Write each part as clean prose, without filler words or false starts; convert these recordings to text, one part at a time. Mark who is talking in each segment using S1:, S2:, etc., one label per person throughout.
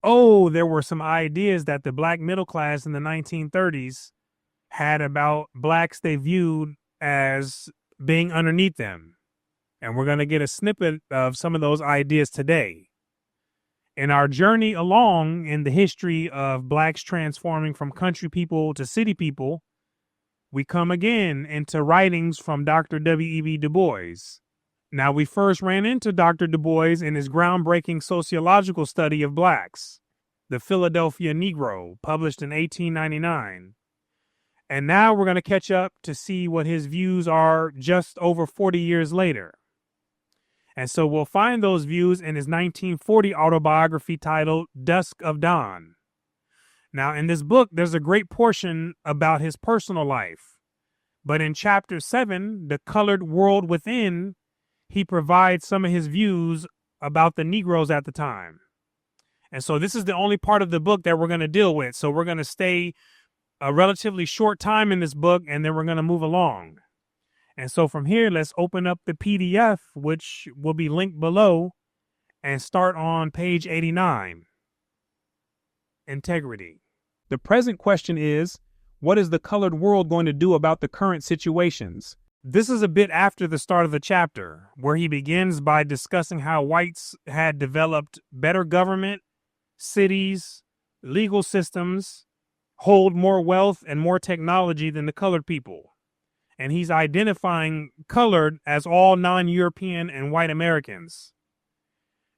S1: Oh, there were some ideas that the black middle class in the 1930s had about blacks they viewed as being underneath them. And we're going to get a snippet of some of those ideas today. In our journey along in the history of blacks transforming from country people to city people, we come again into writings from Dr. W.E.B. Du Bois. Now, we first ran into Dr. Du Bois in his groundbreaking sociological study of blacks, The Philadelphia Negro, published in 1899. And now we're going to catch up to see what his views are just over 40 years later. And so we'll find those views in his 1940 autobiography titled Dusk of Dawn. Now, in this book, there's a great portion about his personal life. But in chapter 7, The Colored World Within, he provides some of his views about the Negroes at the time. And so this is the only part of the book that we're going to deal with. So we're going to stay a relatively short time in this book, and then we're going to move along. And so from here, let's open up the PDF, which will be linked below, and start on page 89. Integrity. The present question is, what is the colored world going to do about the current situations? This is a bit after the start of the chapter, where he begins by discussing how whites had developed better government, cities, legal systems, hold more wealth and more technology than the colored people. And he's identifying colored as all non-European and white Americans.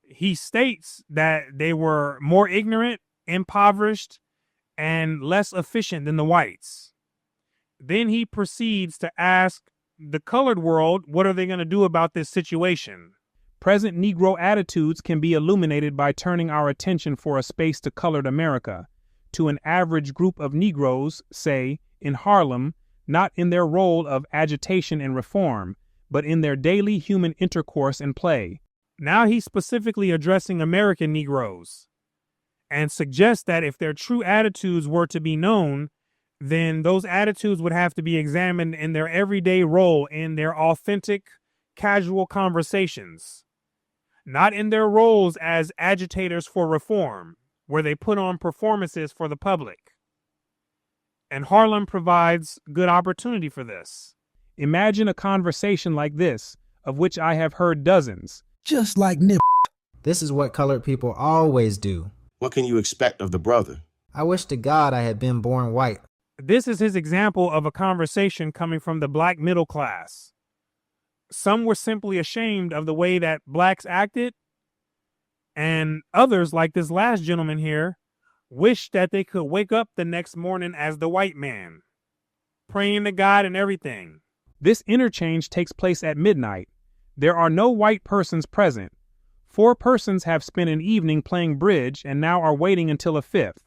S1: He states that they were more ignorant, impoverished, and less efficient than the whites. Then he proceeds to ask the colored world, what are they going to do about this situation? Present Negro attitudes can be illuminated by turning our attention for a space to colored America, to an average group of Negroes, say, in Harlem, not in their role of agitation and reform, but in their daily human intercourse and play. Now he's specifically addressing American Negroes and suggests that if their true attitudes were to be known, then those attitudes would have to be examined in their everyday role, in their authentic, casual conversations, not in their roles as agitators for reform, where they put on performances for the public. And Harlem provides good opportunity for this. Imagine a conversation like this, of which I have heard dozens.
S2: Just like nip.
S3: This is what colored people always do.
S4: What can you expect of the brother?
S3: I wish to God I had been born white.
S1: This is his example of a conversation coming from the black middle class. Some were simply ashamed of the way that blacks acted, and others, like this last gentleman here, wished that they could wake up the next morning as the white man, praying to God and everything. This interchange takes place at midnight. There are no white persons present. 4 persons have spent an evening playing bridge and now are waiting until a 5th.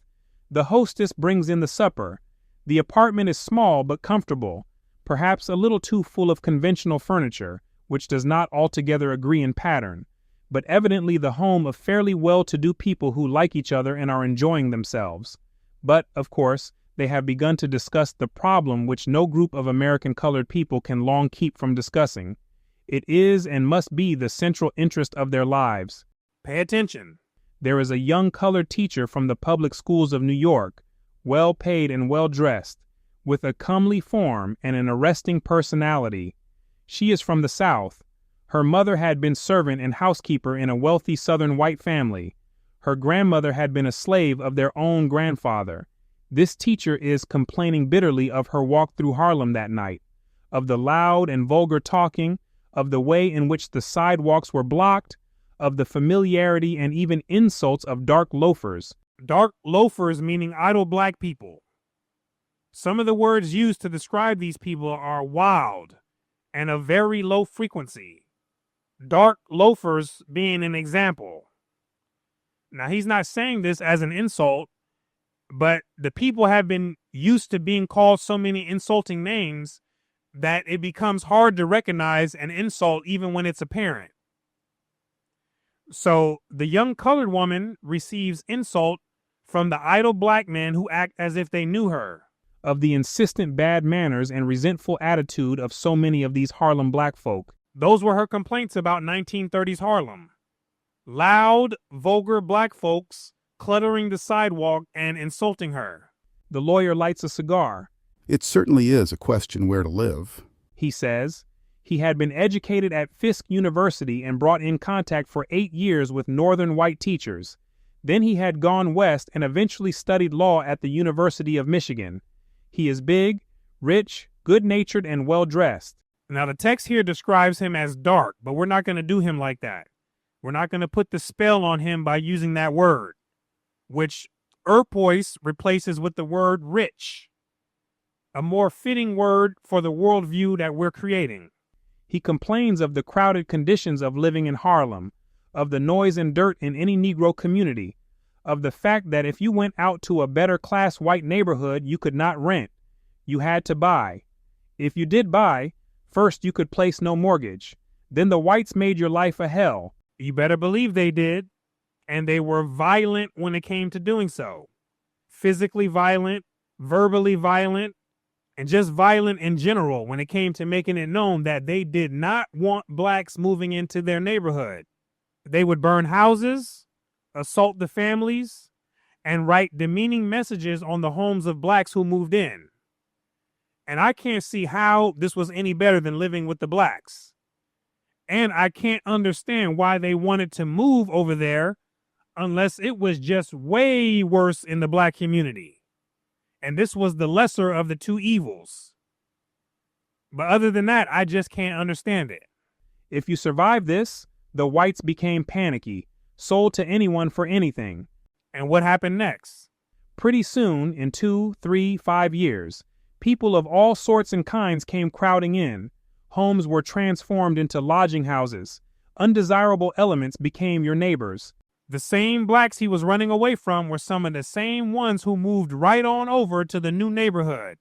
S1: The hostess brings in the supper. The apartment is small but comfortable, perhaps a little too full of conventional furniture, which does not altogether agree in pattern, but evidently the home of fairly well-to-do people who like each other and are enjoying themselves. But, of course, they have begun to discuss the problem which no group of American colored people can long keep from discussing. It is and must be the central interest of their lives. Pay attention. There is a young colored teacher from the public schools of New York, well paid and well dressed, with a comely form and an arresting personality. She is from the South. Her mother had been servant and housekeeper in a wealthy Southern white family. Her grandmother had been a slave of their own grandfather. This teacher is complaining bitterly of her walk through Harlem that night, of the loud and vulgar talking, of the way in which the sidewalks were blocked, of the familiarity and even insults of dark loafers. Dark loafers meaning idle black people. Some of the words used to describe these people are wild and of very low frequency. Dark loafers being an example. Now, he's not saying this as an insult, but the people have been used to being called so many insulting names that it becomes hard to recognize an insult even when it's apparent. So the young colored woman receives insult from the idle black men who act as if they knew her, of the insistent bad manners and resentful attitude of so many of these Harlem black folk. Those were her complaints about 1930s Harlem. Loud, vulgar black folks cluttering the sidewalk and insulting her. The lawyer lights a cigar.
S2: It certainly is a question where to live.
S1: He says he had been educated at Fisk University and brought in contact for 8 years with northern white teachers. Then he had gone west and eventually studied law at the University of Michigan. He is big, rich, good-natured, and well-dressed. Now, the text here describes him as dark, but we're not going to do him like that. We're not going to put the spell on him by using that word, which Erpois replaces with the word rich, a more fitting word for the worldview that we're creating. He complains of the crowded conditions of living in Harlem, of the noise and dirt in any Negro community, of the fact that if you went out to a better class white neighborhood, you could not rent. You had to buy. If you did buy, first you could place no mortgage. Then the whites made your life a hell. You better believe they did. And they were violent when it came to doing so. Physically violent, verbally violent, and just violent in general when it came to making it known that they did not want blacks moving into their neighborhood. They would burn houses, assault the families, and write demeaning messages on the homes of blacks who moved in. And I can't see how this was any better than living with the blacks. And I can't understand why they wanted to move over there unless it was just way worse in the black community. And this was the lesser of the two evils. But other than that, I just can't understand it. If you survive this, the whites became panicky, sold to anyone for anything. And what happened next? Pretty soon, in 2, 3, 5 years, people of all sorts and kinds came crowding in. Homes were transformed into lodging houses. Undesirable elements became your neighbors. The same blacks he was running away from were some of the same ones who moved right on over to the new neighborhood.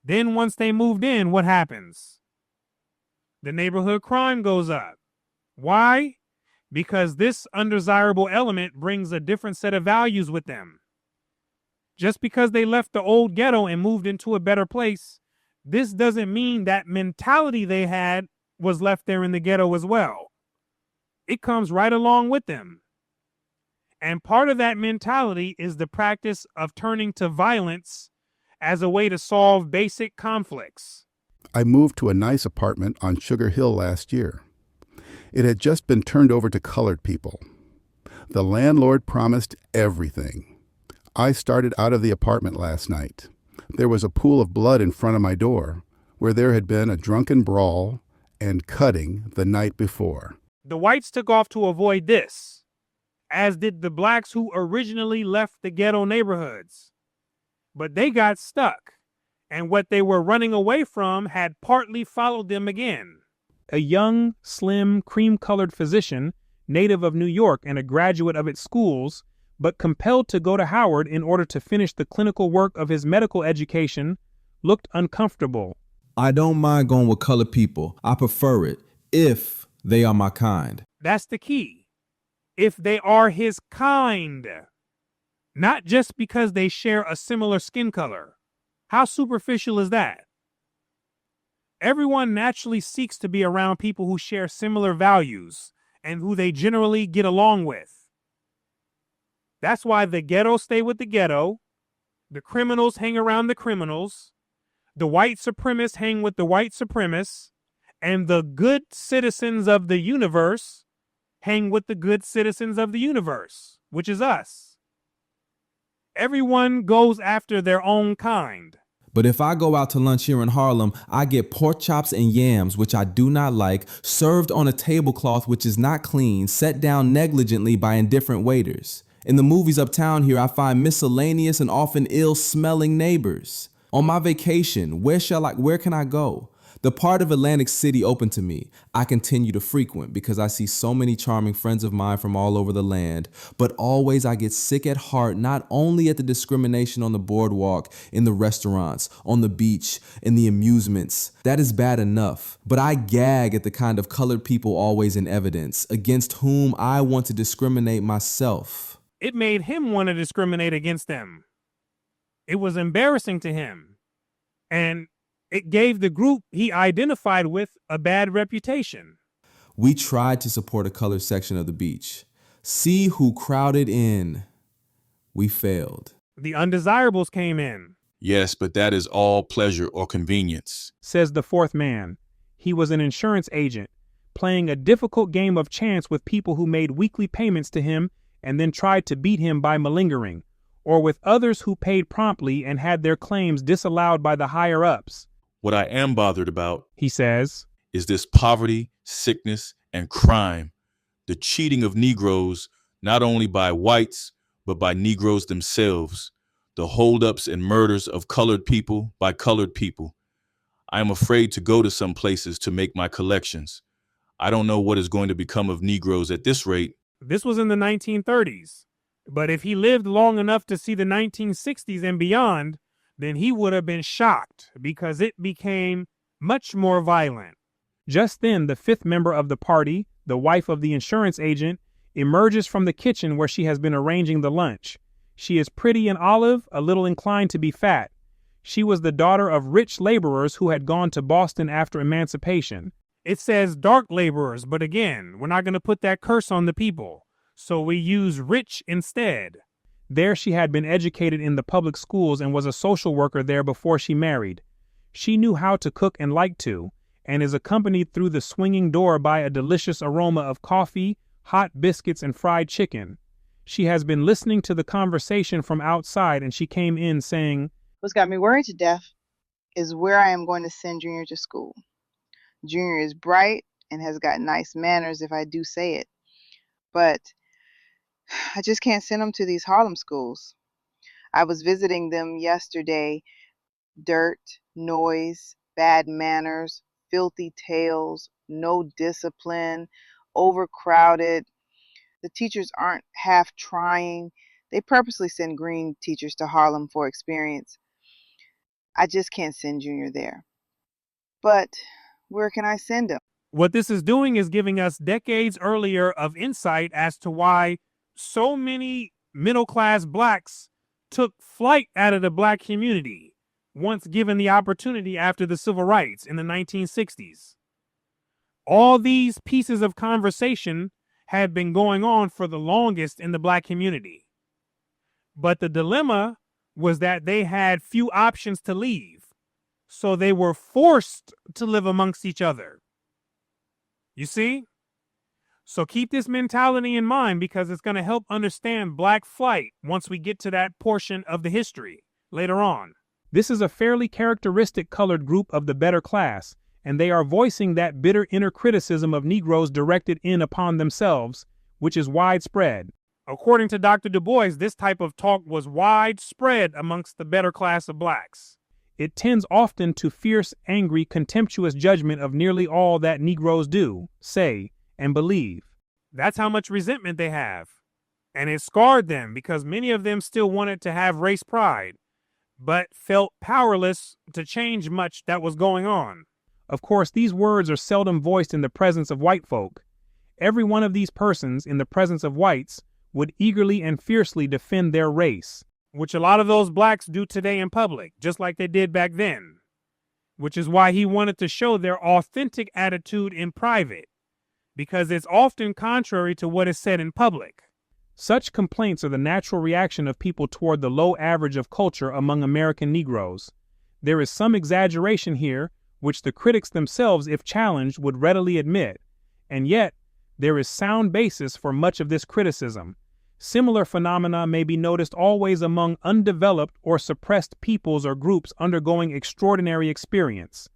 S1: Then once they moved in, what happens? The neighborhood crime goes up. Why? Because this undesirable element brings a different set of values with them. Just because they left the old ghetto and moved into a better place, this doesn't mean that mentality they had was left there in the ghetto as well. It comes right along with them. And part of that mentality is the practice of turning to violence as a way to solve basic conflicts.
S2: I moved to a nice apartment on Sugar Hill last year. It had just been turned over to colored people. The landlord promised everything. I started out of the apartment last night. There was a pool of blood in front of my door where there had been a drunken brawl and cutting the night before.
S1: The whites took off to avoid this, as did the blacks who originally left the ghetto neighborhoods. But they got stuck, and what they were running away from had partly followed them again. A young, slim, cream-colored physician, native of New York and a graduate of its schools, but compelled to go to Howard in order to finish the clinical work of his medical education, looked uncomfortable.
S5: I don't mind going with colored people. I prefer it if they are my kind.
S1: That's the key. If they are his kind. Not just because they share a similar skin color. How superficial is that? Everyone naturally seeks to be around people who share similar values and who they generally get along with. That's why the ghetto stay with the ghetto, the criminals hang around the criminals, the white supremacists hang with the white supremacists, and the good citizens of the universe hang with the good citizens of the universe, which is us. Everyone goes after their own kind.
S5: But if I go out to lunch here in Harlem, I get pork chops and yams, which I do not like, served on a tablecloth which is not clean, set down negligently by indifferent waiters. In the movies uptown here, I find miscellaneous and often ill-smelling neighbors. On my vacation, where can I go? The part of Atlantic City open to me, I continue to frequent because I see so many charming friends of mine from all over the land, but always I get sick at heart not only at the discrimination on the boardwalk, in the restaurants, on the beach, in the amusements. That is bad enough, but I gag at the kind of colored people always in evidence, against whom I want to discriminate myself.
S1: It made him want to discriminate against them. It was embarrassing to him. And it gave the group he identified with a bad reputation.
S5: We tried to support a colored section of the beach. See who crowded in. We failed.
S1: The undesirables came in,
S6: Yes, but that is all pleasure or convenience.
S1: says the fourth man. He was an insurance agent, playing a difficult game of chance with people who made weekly payments to him and then tried to beat him by malingering, or with others who paid promptly and had their claims disallowed by the higher-ups.
S6: What I am bothered about
S1: He says,
S6: is this poverty, sickness, and crime, the cheating of Negroes, not only by whites, but by Negroes themselves, the holdups and murders of colored people by colored people. I am afraid to go to some places to make my collections. I don't know what is going to become of Negroes at this rate.
S1: this was in the 1930s, but if he lived long enough to see the 1960s and beyond, then he would have been shocked because it became much more violent. Just then, the fifth member of the party, the wife of the insurance agent, emerges from the kitchen where she has been arranging the lunch. She is pretty and olive, a little inclined to be fat. She was the daughter of rich laborers who had gone to Boston after emancipation. It says dark laborers, but again, we're not going to put that curse on the people, so we use rich instead. There she had been educated in the public schools and was a social worker there before she married. She knew how to cook and liked to, and is accompanied through the swinging door by a delicious aroma of coffee, hot biscuits, and fried chicken. She has been listening to the conversation from outside, and she came in saying,
S7: What's got me worried to death is where I am going to send Junior to school. Junior is bright and has got nice manners, if I do say it. But I just can't send him to these Harlem schools. I was visiting them yesterday. Dirt, noise, bad manners, filthy tales, no discipline, overcrowded. The teachers aren't half trying. They purposely send green teachers to Harlem for experience. I just can't send Junior there. But where can I send him?
S1: what this is doing is giving us decades earlier of insight as to why so many middle-class blacks took flight out of the black community once given the opportunity after the civil rights in the 1960s. All these pieces of conversation had been going on for the longest in the black community. But the dilemma was that they had few options to leave, so they were forced to live amongst each other. You see? So keep this mentality in mind because it's going to help understand black flight once we get to that portion of the history later on. This is a fairly characteristic colored group of the better class, and they are voicing that bitter inner criticism of Negroes directed in upon themselves, which is widespread. According to Dr. Du Bois, this type of talk was widespread amongst the better class of blacks. It tends often to fierce, angry, contemptuous judgment of nearly all that Negroes do, say, and believe. That's how much resentment they have. And it scarred them because many of them still wanted to have race pride, but felt powerless to change much that was going on. Of course, these words are seldom voiced in the presence of white folk. Every one of these persons, in the presence of whites, would eagerly and fiercely defend their race, which a lot of those blacks do today in public, just like they did back then, which is why he wanted to show their authentic attitude in private, because it's often contrary to what is said in public. Such complaints are the natural reaction of people toward the low average of culture among American Negroes. There is some exaggeration here, which the critics themselves, if challenged, would readily admit, and yet there is sound basis for much of this criticism. Similar phenomena may be noticed always among undeveloped or suppressed peoples or groups undergoing extraordinary experience.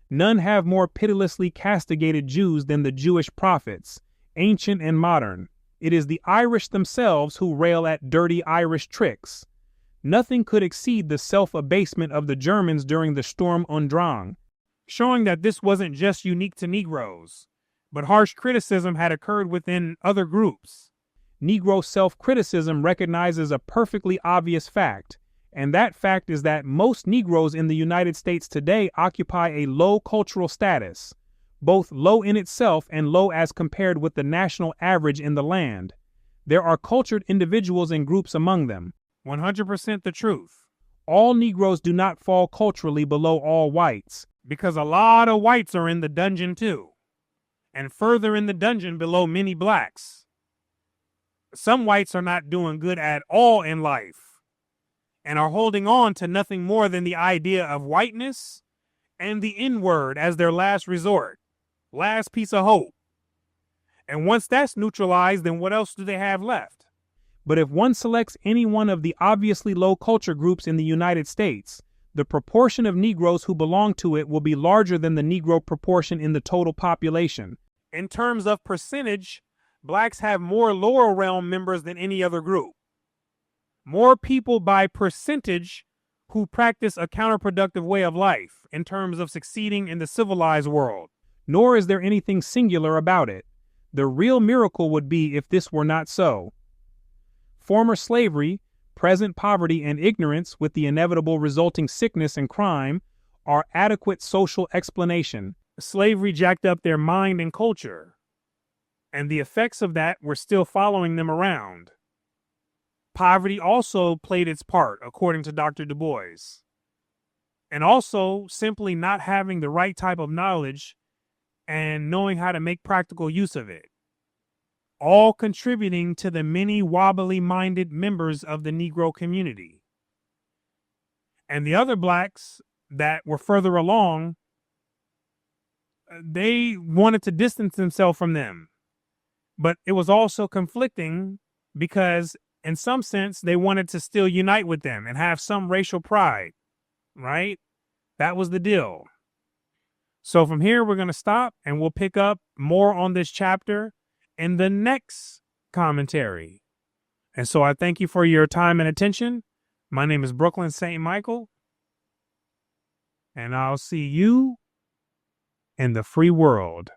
S1: None have more pitilessly castigated Jews than the Jewish prophets, ancient and modern. It is the Irish themselves who rail at dirty Irish tricks. Nothing could exceed the self-abasement of the Germans during the Sturm und Drang, showing that this wasn't just unique to Negroes, but harsh criticism had occurred within other groups. Negro self-criticism recognizes a perfectly obvious fact, and that fact is that most Negroes in the United States today occupy a low cultural status, both low in itself and low as compared with the national average in the land. There are cultured individuals and groups among them. 100% the truth. All Negroes do not fall culturally below all whites, because a lot of whites are in the dungeon too, and further in the dungeon below many blacks. Some whites are not doing good at all in life and are holding on to nothing more than the idea of whiteness and the N-word as their last resort, last piece of hope. And once that's neutralized, then what else do they have left? But if one selects any one of the obviously low culture groups in the United States, the proportion of Negroes who belong to it will be larger than the Negro proportion in the total population. In terms of percentage, blacks have more lower realm members than any other group. More people by percentage who practice a counterproductive way of life in terms of succeeding in the civilized world. Nor is there anything singular about it. The real miracle would be if this were not so. Former slavery, present poverty and ignorance with the inevitable resulting sickness and crime are adequate social explanation. Slavery jacked up their mind and culture, and the effects of that were still following them around. Poverty also played its part, according to Dr. Du Bois, and also simply not having the right type of knowledge and knowing how to make practical use of it, all contributing to the many wobbly-minded members of the Negro community. And the other blacks that were further along, they wanted to distance themselves from them. But it was also conflicting because in some sense, they wanted to still unite with them and have some racial pride, right? That was the deal. So from here, we're going to stop and we'll pick up more on this chapter in the next commentary. And so I thank you for your time and attention. My name is Brooklyn St. Michael, and I'll see you in the free world.